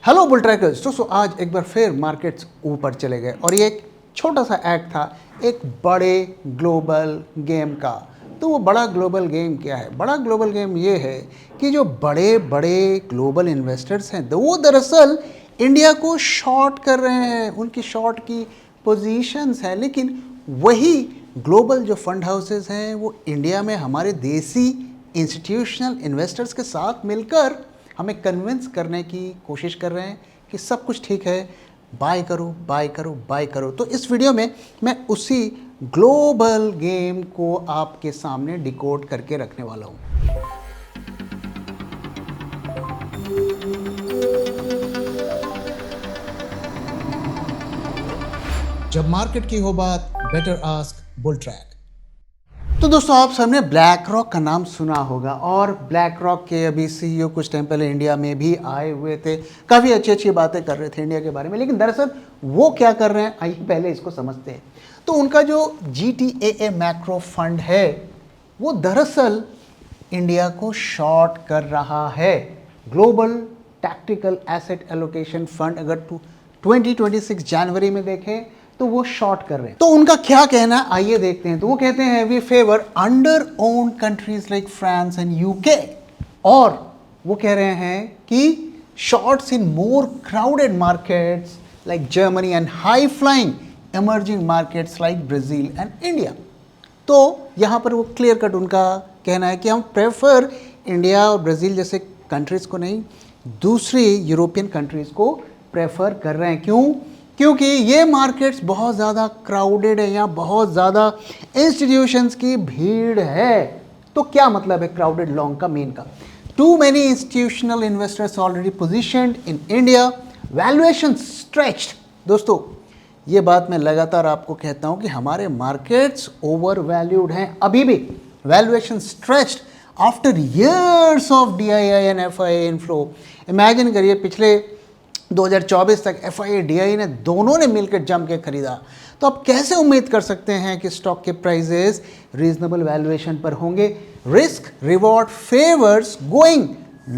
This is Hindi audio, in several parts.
हेलो बुल ट्रैकर्स दोस्तों, आज एक बार फिर मार्केट्स ऊपर चले गए और ये एक छोटा सा एक्ट था एक बड़े ग्लोबल गेम का। तो वो बड़ा ग्लोबल गेम क्या है? बड़ा ग्लोबल गेम ये है कि जो बड़े बड़े ग्लोबल इन्वेस्टर्स हैं वो दरअसल इंडिया को शॉर्ट कर रहे हैं, उनकी शॉर्ट की पोजीशंस हैं, लेकिन वही ग्लोबल जो फंड हाउसेस हैं वो इंडिया में हमारे देसी इंस्टीट्यूशनल इन्वेस्टर्स के साथ मिलकर हमें कन्विंस करने की कोशिश कर रहे हैं कि सब कुछ ठीक है, बाय करो बाय करो बाय करो। तो इस वीडियो में मैं उसी ग्लोबल गेम को आपके सामने डिकोड करके रखने वाला हूँ। जब मार्केट की हो बात, बेटर आस्क बुल ट्रैक। तो दोस्तों, आप सबने ब्लैक रॉक का नाम सुना होगा और ब्लैक रॉक के अभी सीईओ कुछ टाइम पहले इंडिया में भी आए हुए थे, काफ़ी अच्छी अच्छी बातें कर रहे थे इंडिया के बारे में। लेकिन दरअसल वो क्या कर रहे हैं, आइए पहले इसको समझते हैं। तो उनका जो GTAA मैक्रो फंड है वो दरअसल इंडिया को शॉर्ट कर रहा है। Global tactical asset allocation fund अगर 2026 जनवरी में देखें तो वो शॉर्ट कर रहे हैं। तो उनका क्या कहना है आइए देखते हैं। तो वो कहते हैं we favour under own countries like France and UK, और वो कह रहे हैं कि shorts in more crowded markets like Germany and high flying emerging markets like Brazil and India. तो यहाँ पर वो क्लियर कट उनका कहना है कि हम प्रेफर इंडिया और ब्राज़ील जैसे कंट्रीज़ को नहीं, दूसरी यूरोपियन कंट्रीज़ को प्रेफर कर रहे हैं। क्यों? क्योंकि ये मार्केट्स बहुत ज़्यादा क्राउडेड है, यहाँ बहुत ज़्यादा इंस्टीट्यूशंस की भीड़ है। तो क्या मतलब है क्राउडेड लॉन्ग का, मेन का? Too many institutional investors already positioned in India, valuation stretched. दोस्तों, ये बात मैं लगातार आपको कहता हूँ कि हमारे मार्केट्स ओवर वैल्यूड हैं, अभी भी valuation stretched after years of DII and FII inflow. Imagine करिए पिछले 2024 तक FII DII ने दोनों ने मिलकर जम के खरीदा। तो आप कैसे उम्मीद कर सकते हैं कि स्टॉक के प्राइजेस रीजनेबल वैल्यूएशन पर होंगे? Risk reward favours going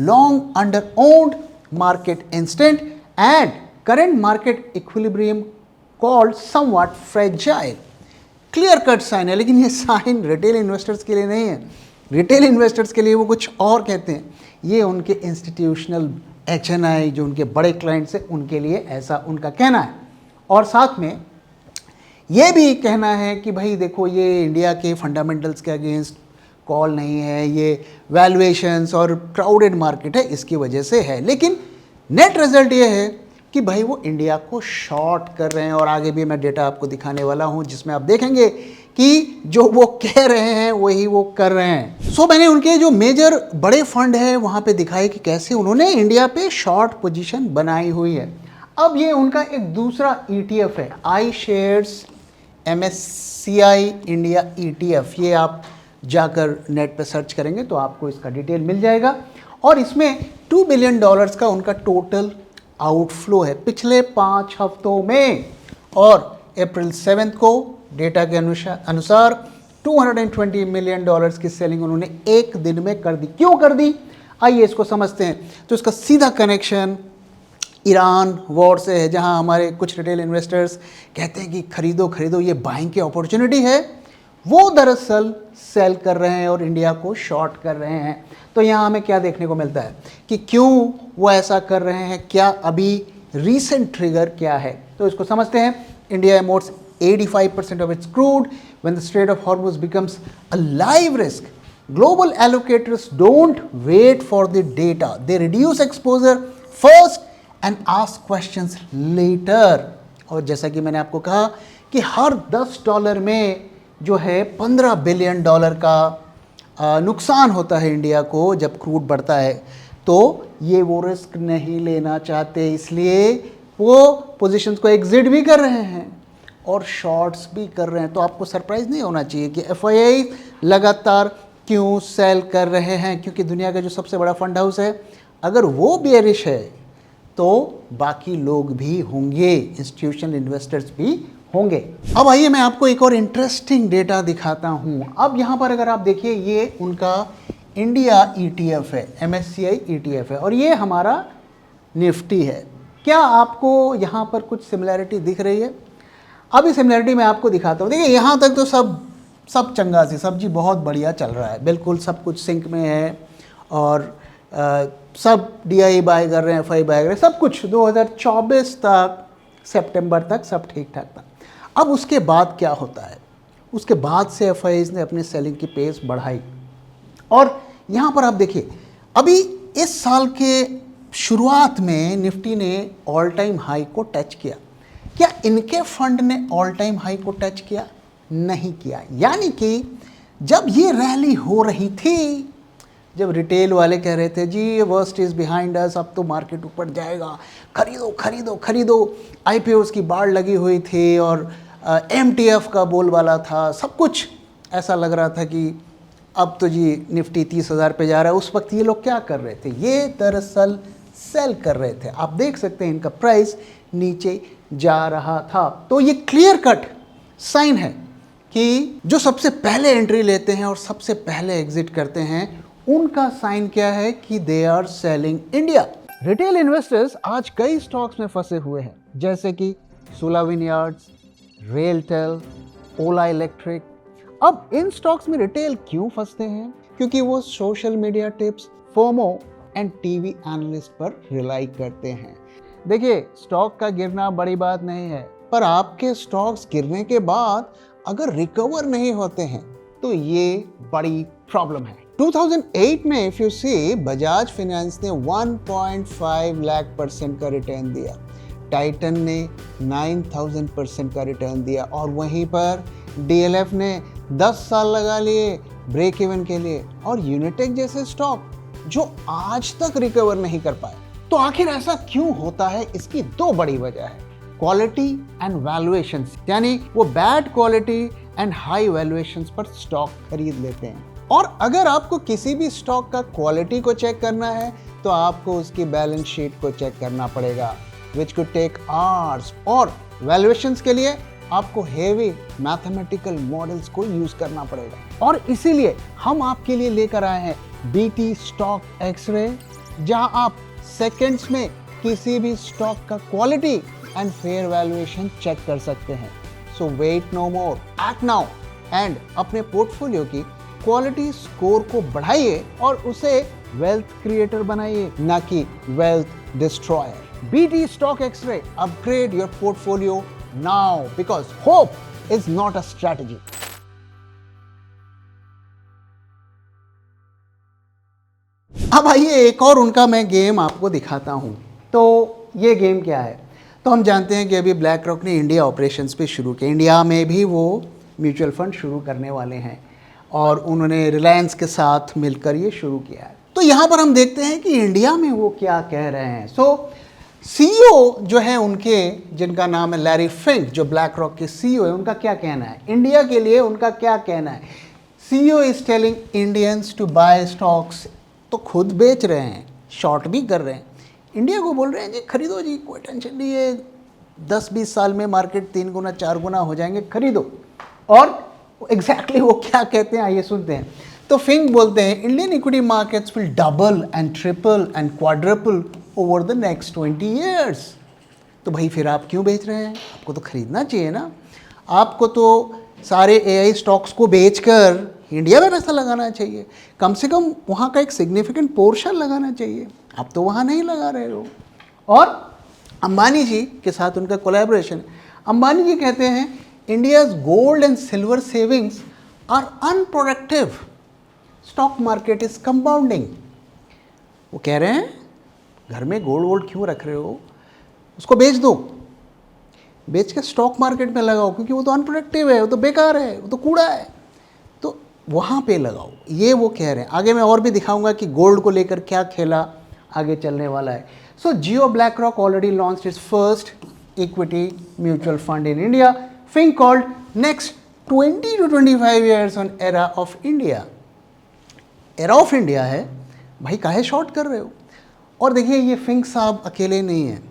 long under owned market instant and current market equilibrium called somewhat fragile. Clear cut sign है, लेकिन ये साइन रिटेल इन्वेस्टर्स के लिए नहीं है। रिटेल इन्वेस्टर्स के लिए वो कुछ और कहते हैं। ये उनके इंस्टीट्यूशनल HNI जो उनके बड़े क्लाइंट्स हैं उनके लिए ऐसा उनका कहना है। और साथ में ये भी कहना है कि भाई देखो, ये इंडिया के फंडामेंटल्स के अगेंस्ट कॉल नहीं है, ये वैल्यूएशंस और क्राउडेड मार्केट है इसकी वजह से है। लेकिन नेट रिजल्ट ये है कि भाई वो इंडिया को शॉर्ट कर रहे हैं, और आगे भी मैं डेटा आपको दिखाने वाला हूँ जिसमें आप देखेंगे कि जो वो कह रहे हैं वही वो कर रहे हैं। सो मैंने उनके जो मेजर बड़े फंड है वहाँ पे दिखाए कि कैसे उन्होंने इंडिया पे शॉर्ट पोजीशन बनाई हुई है। अब ये उनका एक दूसरा ETF है, आई शेयर्स MSCI इंडिया ETF। ये आप जाकर नेट पे सर्च करेंगे तो आपको इसका डिटेल मिल जाएगा। और इसमें $2 बिलियन का उनका टोटल आउटफ्लो है पिछले 5 हफ्तों में, और अप्रैल 7 को डेटा के अनुसार $220 मिलियन की सेलिंग उन्होंने एक दिन में कर दी। क्यों कर दी, आइए इसको समझते हैं। तो इसका सीधा कनेक्शन ईरान वॉर से है, जहां हमारे कुछ रिटेल इन्वेस्टर्स कहते हैं कि खरीदो खरीदो, ये बाइंग की अपॉर्चुनिटी है। वो दरअसल सेल कर रहे हैं और इंडिया को शॉर्ट कर रहे हैं। तो यहाँ हमें क्या देखने को मिलता है कि क्यों वो ऐसा कर रहे हैं, क्या अभी रीसेंट ट्रिगर क्या है। तो इसको समझते हैं। India imports 85% of its crude. When the Strait of Hormuz becomes a live risk, global allocators don't wait for the data. They reduce exposure first and ask questions later. और जैसा कि मैंने आपको कहा कि हर $10 में जो है $15 बिलियन का नुकसान होता है इंडिया को जब क्रूड बढ़ता है। तो ये वो रिस्क नहीं लेना चाहते, इसलिए वो पोजीशंस को एग्जिट भी कर रहे हैं और शॉर्ट्स भी कर रहे हैं। तो आपको सरप्राइज नहीं होना चाहिए कि FII लगातार क्यों सेल कर रहे हैं, क्योंकि दुनिया का जो सबसे बड़ा फंड हाउस है अगर वो बेयरिश है तो बाकी लोग भी होंगे, इंस्टीट्यूशनल इन्वेस्टर्स भी होंगे। अब आइए मैं आपको एक और इंटरेस्टिंग डेटा दिखाता हूँ। अब यहाँ पर अगर आप देखिए, ये उनका इंडिया ETF है, MSCI ETF है, और ये हमारा निफ्टी है। क्या आपको यहाँ पर कुछ सिमिलैरिटी दिख रही है? अभी सिमिलैरिटी मैं आपको दिखाता हूँ। देखिए यहाँ तक तो सब चंगा सी सब्जी बहुत बढ़िया चल रहा है, बिल्कुल सब कुछ सिंक में है और सब DI बाय कर रहे हैं, FI बाय कर रहे हैं, सब कुछ 2024 तक सितंबर तक सब ठीक ठाक था। अब उसके बाद क्या होता है? उसके बाद से FIs ने अपने सेलिंग की पेस बढ़ाई और यहाँ पर आप देखिए अभी इस साल के शुरुआत में निफ्टी ने ऑल टाइम हाई को टच किया। क्या इनके फंड ने ऑल टाइम हाई को टच किया? नहीं किया। यानी कि जब ये रैली हो रही थी, जब रिटेल वाले कह रहे थे जी ये वर्स्ट इज़ बिहाइंड अस, अब तो मार्केट ऊपर जाएगा, खरीदो खरीदो खरीदो, IPOs की बाढ़ लगी हुई थी और MTF का बोलबाला था, सब कुछ ऐसा लग रहा था कि अब तो जी निफ्टी 30,000 पे जा रहा है। उस वक्त ये लोग क्या कर रहे थे? ये दरअसल सेल कर रहे थे। आप देख सकते हैं इनका प्राइस नीचे जा रहा था। तो ये क्लियर कट साइन है कि जो सबसे पहले एंट्री लेते हैं और सबसे पहले एग्जिट करते हैं, उनका साइन क्या है कि they are selling India. Retail investors आज कई स्टॉक्स में फंसे हुए हैं, जैसे कि सोला विनयार्ड्स, रेलटेल, ओला इलेक्ट्रिक। अब इन स्टॉक्स में रिटेल क्यों फंसते हैं? क्योंकि वो social media tips, FOMO and TV analyst पर रिलाई करते हैं। देखिए स्टॉक का गिरना बड़ी बात नहीं है, पर आपके स्टॉक्स गिरने के बाद अगर रिकवर नहीं होते हैं तो ये बड़ी प्रॉब्लम है। 2008 में if you see, Bajaj Finance ने 1.5 लाख % का रिटर्न दिया, टाइटन ने 9,000% का रिटर्न दिया और वहीं पर DLF ने 10 साल लगा लिए ब्रेक इवन के लिए, और यूनिटेक जैसे स्टॉक जो आज तक रिकवर नहीं कर पाए। तो आखिर ऐसा क्यों होता है? इसकी दो बड़ी वजह है, क्वालिटी एंड वैल्यूएशंस, यानी वो bad quality and high valuations पर स्टॉक खरीद लेते हैं। और अगर आपको किसी भी स्टॉक का क्वालिटी को चेक करना है तो आपको उसकी बैलेंस शीट को चेक करना पड़ेगा, विच कुड टेक आवर्स, और वैल्यूएशंस के लिए आपको हेवी मैथमेटिकल मॉडल्स को यूज करना पड़ेगा। और इसीलिए हम आपके लिए लेकर आए हैं BT स्टॉक एक्सरे, जहां आप सेकंड्स में किसी भी स्टॉक का quality and fair valuation check कर सकते हैं। So wait no more, act now and अपने पोर्टफोलियो की क्वालिटी स्कोर को बढ़ाइए और उसे वेल्थ क्रिएटर बनाइए, ना कि wealth destroyer. BT stock x ray, upgrade your portfolio now because hope is not a strategy. अब आइए एक और उनका मैं गेम आपको दिखाता हूं। तो ये गेम क्या है? तो हम जानते हैं कि अभी ब्लैक रॉक ने इंडिया ऑपरेशंस पे शुरू किया, इंडिया में भी वो म्यूचुअल फंड शुरू करने वाले हैं और उन्होंने रिलायंस के साथ मिलकर ये शुरू किया है। तो यहाँ पर हम देखते हैं कि इंडिया में वो क्या कह रहे हैं। CEO जो है उनके, जिनका नाम है लैरी फिंक, जो ब्लैक रॉक के CEO है, उनका क्या कहना है इंडिया के लिए? उनका क्या कहना है? CEO is telling Indians to buy stocks. तो खुद बेच रहे हैं, शॉर्ट भी कर रहे हैं, इंडिया को बोल रहे हैं जी खरीदो जी, कोई टेंशन नहीं है, 10-20 साल में मार्केट 3 गुना 4 गुना हो जाएंगे, खरीदो। और एग्जैक्टली वो क्या कहते हैं आइए सुनते हैं। तो फिंक बोलते हैं Indian equity markets will double and triple and quadruple over the next 20 years। तो भाई फिर आप क्यों बेच रहे हैं? आपको तो खरीदना चाहिए ना। आपको तो सारे AI स्टॉक्स को बेचकर इंडिया में पैसा लगाना चाहिए, कम से कम वहाँ का एक सिग्निफिकेंट पोर्शन लगाना चाहिए। आप तो वहाँ नहीं लगा रहे हो। और अंबानी जी के साथ उनका कोलैबोरेशन। अंबानी जी कहते हैं India's gold and silver savings are unproductive, stock market is compounding. वो कह रहे हैं घर में गोल्ड वोल्ड क्यों रख रहे हो, उसको बेच दो, बेच के स्टॉक मार्केट में लगाओ, क्योंकि वो तो अनप्रोडक्टिव है, वो तो बेकार है, वो तो कूड़ा है, तो वहाँ पे लगाओ। ये वो कह रहे हैं। आगे मैं और भी दिखाऊंगा कि गोल्ड को लेकर क्या खेला आगे चलने वाला है। So Jio BlackRock already launched its first equity mutual fund in India, Fink called next 20 to 25 years on era of India. Era of India है भाई, काहे शॉर्ट कर रहे हो? और देखिए ये फिंक साहब अकेले नहीं हैं,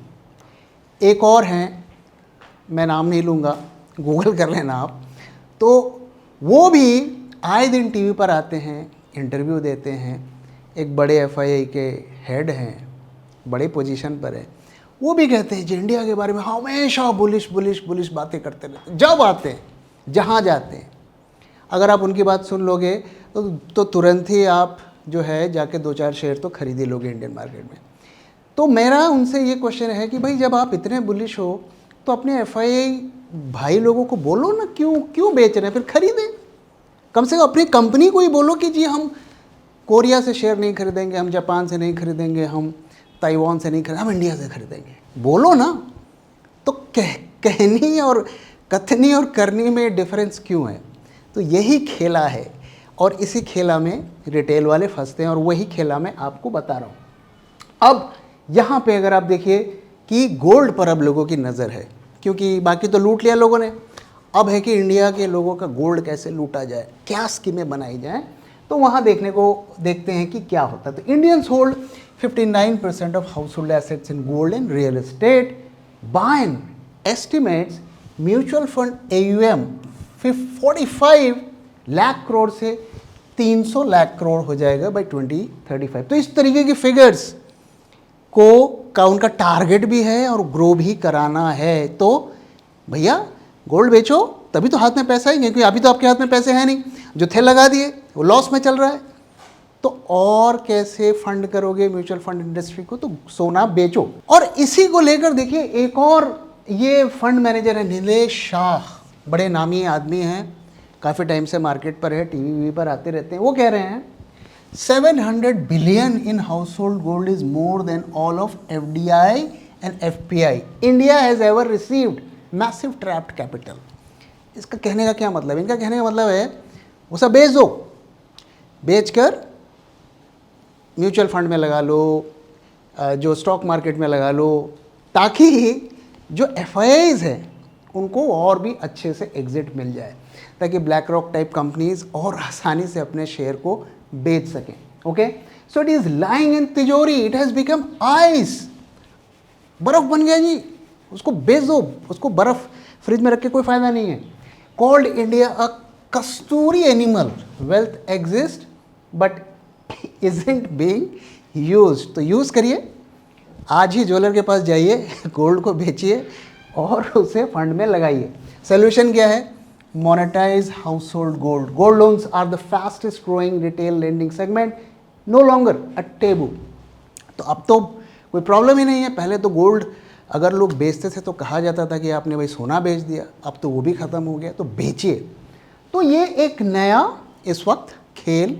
एक और हैं, मैं नाम नहीं लूँगा, गूगल कर लेना आप। तो वो भी आए दिन टीवी पर आते हैं, इंटरव्यू देते हैं, एक बड़े FII के हेड हैं, बड़े पोजीशन पर है, वो भी कहते हैं जी इंडिया के बारे में हमेशा बुलिश बुलिश बुलिश बातें करते रहते हैं, जब आते हैं जहाँ जाते हैं। अगर आप उनकी बात सुन लोगे तो तुरंत ही आप जो है जाके 2-4 शेयर तो खरीद ही लोगे इंडियन मार्केट में। तो मेरा उनसे ये क्वेश्चन है कि भाई जब आप इतने बुलिश हो तो अपने एफआईआई भाई लोगों को बोलो ना, क्यों बेच रहे हैं, फिर खरीदें। कम से कम अपनी कंपनी को ही बोलो कि जी हम कोरिया से शेयर नहीं खरीदेंगे, हम जापान से नहीं खरीदेंगे, हम ताइवान से नहीं खरीदेंगे, हम इंडिया से खरीदेंगे। बोलो ना। तो कहनी और कथनी और करनी में डिफरेंस क्यों है? तो यही खेला है और इसी खेला में रिटेल वाले फंसते हैं और वही खेला मैं आपको बता रहा हूँ। अब यहाँ पे अगर आप देखिए कि गोल्ड पर अब लोगों की नज़र है, क्योंकि बाकी तो लूट लिया लोगों ने। अब है कि इंडिया के लोगों का गोल्ड कैसे लूटा जाए, क्या स्कीमें बनाई जाए, तो वहाँ देखते हैं कि क्या होता है। तो Indians hold 59% of house hold assets in gold and real estate. Bayern estimates mutual fund AUM 45 lakh crore से 300 लाख करोड़ हो जाएगा बाई 2035। तो इस तरीके की फिगर्स का उनका टारगेट भी है और ग्रो भी कराना है। तो भैया गोल्ड बेचो, तभी तो हाथ में पैसा है, क्योंकि अभी तो आपके हाथ में पैसे हैं नहीं, जो थे लगा दिए, वो लॉस में चल रहा है। तो और कैसे फंड करोगे म्यूचुअल फंड इंडस्ट्री को? तो सोना बेचो। और इसी को लेकर देखिए एक और ये फंड मैनेजर है नीलेश शाह, बड़े नामी आदमी हैं, काफ़ी टाइम से मार्केट पर है, टीवी पर आते रहते हैं। वो कह रहे हैं 700 billion in house hold gold is more than all of FDI and FPI India has ever received massive trapped capital. इसका कहने का क्या मतलब? इनका कहने का मतलब है वो सब बेच दो, बेचकर म्यूचुअल फंड में लगा लो, जो स्टॉक मार्केट में लगा लो, ताकि जो FIIs हैं उनको और भी अच्छे से एग्जिट मिल जाए, ताकि ब्लैक रॉक टाइप कंपनीज और आसानी से अपने शेयर को बेच सकें। Okay, so it is lying in तिजोरी, इट हैज बिकम आइस, बर्फ बन गया जी, उसको बेच दो, उसको बर्फ फ्रिज में रख के कोई फायदा नहीं है। Called India a Kasturi animal, wealth exist but isn't being used. तो यूज करिए, आज ही ज्वेलर के पास जाइए, गोल्ड को बेचिए और उसे फंड में लगाइए। सोल्यूशन क्या है? Monetize household gold. Gold loans are the fastest growing retail lending segment, no longer a taboo. तो अब तो कोई प्रॉब्लम ही नहीं है। पहले तो गोल्ड अगर लोग बेचते थे तो कहा जाता था कि आपने भाई सोना बेच दिया, अब तो वो भी ख़त्म हो गया, तो बेचिए। तो ये एक नया इस वक्त खेल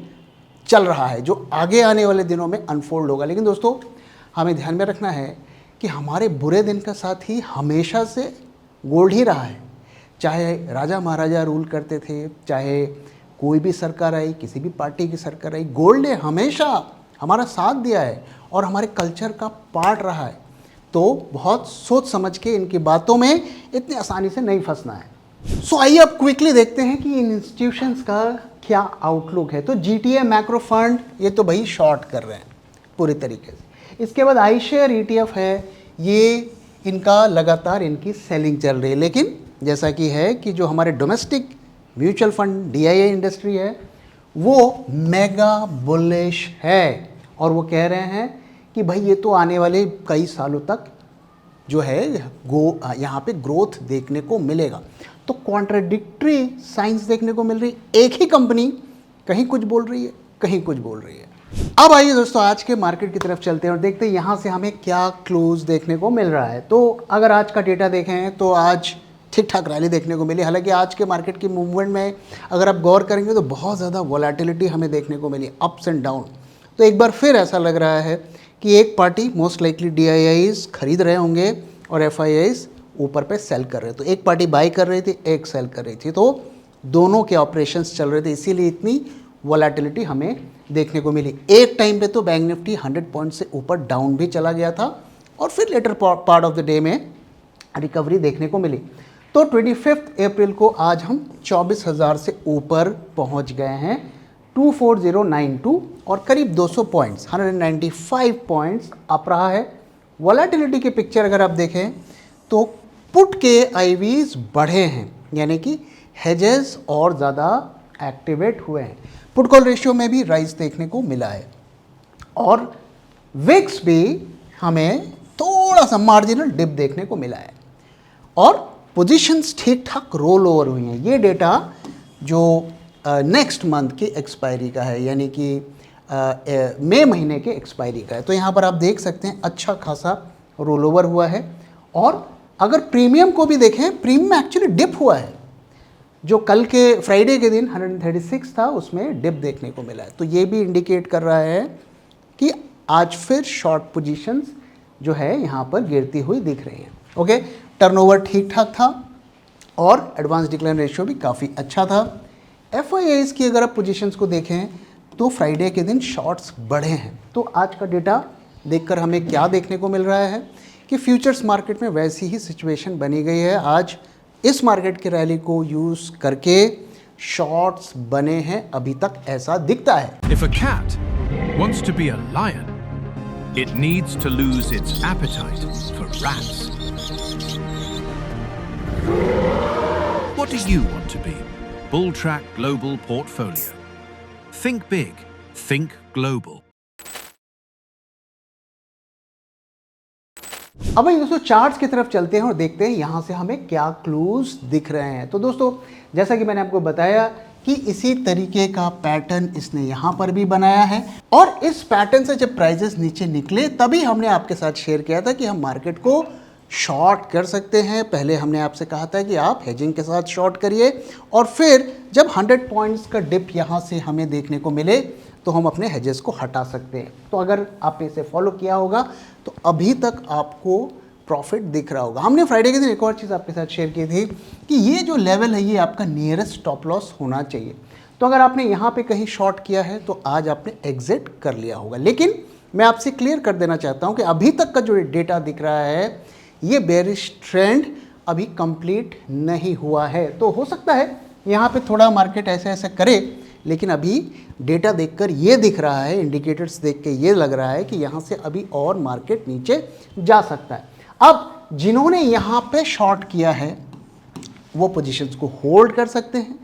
चल रहा है जो आगे आने वाले दिनों में अनफोल्ड होगा। लेकिन दोस्तों हमें ध्यान में रखना है कि हमारे बुरे दिन का साथी हमेशा से गोल्ड ही रहा है। चाहे राजा महाराजा रूल करते थे, चाहे कोई भी सरकार आई, किसी भी पार्टी की सरकार आई, गोल्ड ने हमेशा हमारा साथ दिया है और हमारे कल्चर का पार्ट रहा है। तो बहुत सोच समझ के इनकी बातों में इतनी आसानी से नहीं फंसना है। सो आइए अब क्विकली देखते हैं कि इन इंस्टीट्यूशंस का क्या आउटलुक है। तो GTA मैक्रो फंड, ये तो भाई शॉर्ट कर रहे हैं पूरी तरीके से। इसके बाद iShares ETF है, ये इनका लगातार इनकी सेलिंग चल रही है। लेकिन जैसा कि है कि जो हमारे domestic mutual fund DIA industry है वो मेगा बुलिश है और वो कह रहे हैं कि भाई ये तो आने वाले कई सालों तक जो है यहाँ पे ग्रोथ देखने को मिलेगा। तो कॉन्ट्राडिक्टरी साइंस देखने को मिल रही है। एक ही कंपनी कहीं कुछ बोल रही है, कहीं कुछ बोल रही है। अब आइए दोस्तों आज के मार्केट की तरफ चलते हैं और देखते हैं यहाँ से हमें क्या क्लूज देखने को मिल रहा है। तो अगर आज का डेटा देखें तो आज ठीक ठाक रैली देखने को मिली। हालांकि आज के मार्केट की मूवमेंट में अगर आप गौर करेंगे तो बहुत ज़्यादा वोलेटिलिटी हमें देखने को मिली, अप्स एंड डाउन। तो एक बार फिर ऐसा लग रहा है कि एक पार्टी मोस्ट लाइकली DIIs खरीद रहे होंगे और FIIs ऊपर पे सेल कर रहे थे। तो एक पार्टी बाई कर रही थी, एक सेल कर रही थी, तो दोनों के ऑपरेशंस चल रहे थे, इसीलिए इतनी वोलेटिलिटी हमें देखने को मिली। एक टाइम पे तो बैंक निफ्टी 100 पॉइंट से ऊपर डाउन भी चला गया था और फिर later part of the day में रिकवरी देखने को मिली। तो 25 अप्रैल को आज हम 24,000 से ऊपर पहुंच गए हैं, 24092 और करीब 200 पॉइंट्स 195 पॉइंट्स अप रहा है। वोलेटिलिटी के पिक्चर अगर आप देखें तो पुट के IVs बढ़े हैं, यानी कि हेजेस और ज़्यादा एक्टिवेट हुए हैं। पुट कॉल रेशियो में भी राइज देखने को मिला है और विक्स भी हमें थोड़ा सा मार्जिनल डिप देखने को मिला है और पोजीशंस ठीक ठाक रोल ओवर हुई हैं। ये डेटा जो नेक्स्ट मंथ की एक्सपायरी का है, यानी कि मई महीने के एक्सपायरी का है। तो यहाँ पर आप देख सकते हैं अच्छा खासा रोल ओवर हुआ है। और अगर प्रीमियम को भी देखें, प्रीमियम एक्चुअली डिप हुआ है। जो कल के फ्राइडे के दिन 136 था, उसमें डिप देखने को मिला है। तो ये भी इंडिकेट कर रहा है कि आज फिर शॉर्ट पोजीशंस जो है यहाँ पर गिरती हुई दिख रही हैं। ओके, टर्नओवर ठीक ठाक था और एडवांस डिक्लाइन रेशियो भी काफ़ी अच्छा था। एफआईआईज की अगर आप पोजीशंस को देखें तो फ्राइडे के दिन शॉर्ट्स बढ़े हैं। तो आज का डेटा देखकर हमें क्या देखने को मिल रहा है कि फ्यूचर्स मार्केट में वैसी ही सिचुएशन बनी गई है। आज इस मार्केट की रैली को यूज़ करके शॉर्ट्स बने हैं, अभी तक ऐसा दिखता है। If a cat wants to be a lion, it needs to lose its appetite for rats. What do you want to be? Bulltrack Global Portfolio. Think big, think global. अब भाई दोस्तों चार्ट्स की तरफ चलते हैं और देखते हैं यहाँ से हमें क्या क्लूज दिख रहे हैं। तो दोस्तों जैसा कि मैंने आपको बताया कि इसी तरीके का पैटर्न इसने यहाँ पर भी बनाया है और इस पैटर्न से जब प्राइजेस नीचे निकले तभी हमने आपके साथ शेयर किया था कि हम मार्केट को शॉर्ट कर सकते हैं। पहले हमने आपसे कहा था कि आप हेजिंग के साथ शॉर्ट करिए और फिर जब 100 पॉइंट्स का डिप यहाँ से हमें देखने को मिले तो हम अपने हेजेस को हटा सकते हैं। तो अगर आपने इसे फॉलो किया होगा तो अभी तक आपको प्रॉफिट दिख रहा होगा। हमने फ्राइडे के दिन एक और चीज़ आपके साथ शेयर की थी कि ये जो लेवल है ये आपका नियरेस्ट स्टॉप लॉस होना चाहिए। तो अगर आपने यहाँ पे कहीं शॉर्ट किया है तो आज आपने एग्जिट कर लिया होगा। लेकिन मैं आपसे क्लियर कर देना चाहता हूँ कि अभी तक का जो डेटा दिख रहा है ये बेरिश ट्रेंड अभी कंप्लीट नहीं हुआ है। तो हो सकता है यहाँ पे थोड़ा मार्केट ऐसे ऐसे करे, लेकिन अभी डेटा देखकर ये दिख रहा है, इंडिकेटर्स देख के ये लग रहा है कि यहाँ से अभी और मार्केट नीचे जा सकता है। अब जिन्होंने यहाँ पे शॉर्ट किया है वो पोजीशंस को होल्ड कर सकते हैं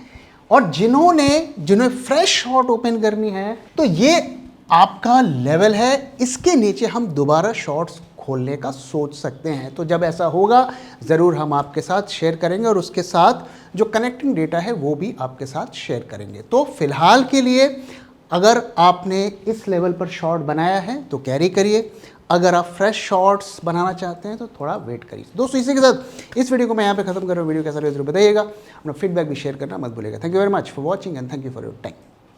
और जिन्हें फ्रेश शॉर्ट ओपन करनी है तो ये आपका लेवल है, इसके नीचे हम दोबारा शॉर्ट्स खोलने का सोच सकते हैं। तो जब ऐसा होगा ज़रूर हम आपके साथ शेयर करेंगे और उसके साथ जो कनेक्टिंग डेटा है वो भी आपके साथ शेयर करेंगे। तो फिलहाल के लिए अगर आपने इस लेवल पर शॉर्ट बनाया है तो कैरी करिए, अगर आप फ्रेश शॉर्ट्स बनाना चाहते हैं तो थोड़ा वेट करिए। दोस्तों इसी के साथ इस वीडियो को मैं यहाँ पे खत्म कर रहा हूँ। वीडियो कैसा लगा जरूर बताइएगा, अपना फीडबैक भी शेयर करना मत भूलिएगा। Thank you very much for watching and thank you for your time.